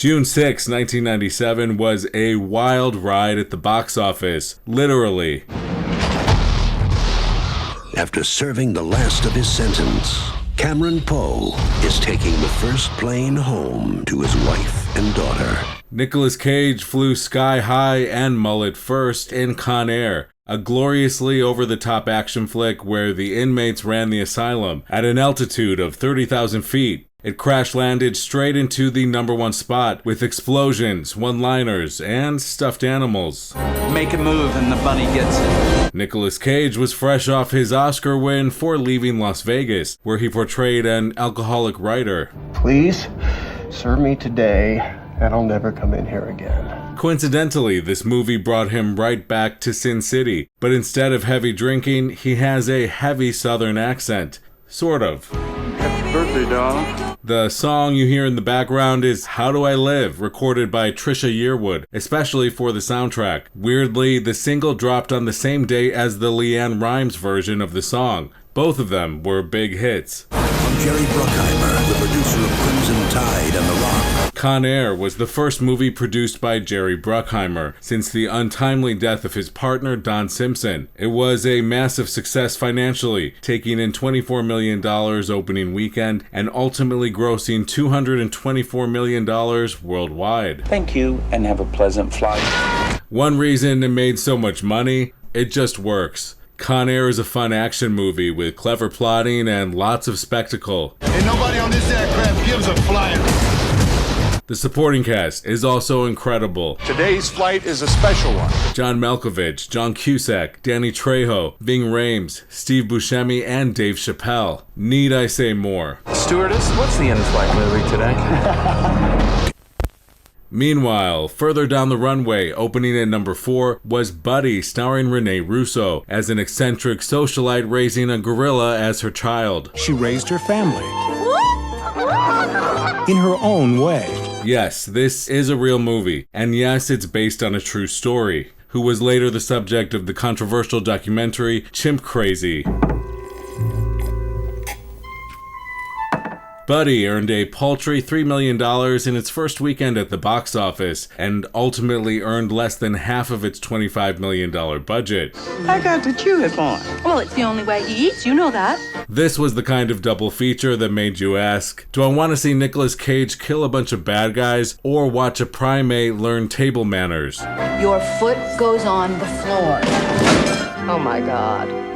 June 6, 1997 was a wild ride at the box office, literally. After serving the last of his sentence, Cameron Poe is taking the first plane home to his wife and daughter. Nicolas Cage flew sky high and mullet first in Con Air, a gloriously over-the-top action flick where the inmates ran the asylum at an altitude of 30,000 feet. It crash-landed straight into the #1 spot with explosions, one-liners, and stuffed animals. Make a move and the bunny gets it. Nicolas Cage was fresh off his Oscar win for Leaving Las Vegas, where he portrayed an alcoholic writer. Please serve me today, and I'll never come in here again. Coincidentally, this movie brought him right back to Sin City, but instead of heavy drinking, he has a heavy southern accent. Sort of. Happy birthday, darling. The song you hear in the background is How Do I Live, recorded by Trisha Yearwood, especially for the soundtrack. Weirdly, the single dropped on the same day as the Leanne Rimes version of the song. Both of them were big hits. I'm Jerry Bruckheimer, the producer of Crimson Tide and The Rock. Con Air was the first movie produced by Jerry Bruckheimer since the untimely death of his partner Don Simpson. It was a massive success financially, taking in $24 million opening weekend and ultimately grossing $224 million worldwide. Thank you, and have a pleasant flight. One reason it made so much money, it just works. Con Air is a fun action movie with clever plotting and lots of spectacle. And nobody on this aircraft gives a flying. The supporting cast is also incredible. Today's flight is a special one. John Malkovich, John Cusack, Danny Trejo, Ving Rhames, Steve Buscemi, and Dave Chappelle. Need I say more? Stewardess, what's the in-flight movie today? Meanwhile, further down the runway, opening at number 4, was Buddy, starring Rene Russo, as an eccentric socialite raising a gorilla as her child. She raised her family in her own way. Yes, this is a real movie, and yes, it's based on a true story, who was later the subject of the controversial documentary Chimp Crazy. Buddy earned a paltry $3 million in its first weekend at the box office, and ultimately earned less than half of its $25 million budget. I got to chew it on. Well, it's the only way he eats, you know that. This was the kind of double feature that made you ask, do I want to see Nicolas Cage kill a bunch of bad guys, or watch a primate learn table manners? Your foot goes on the floor. Oh my God.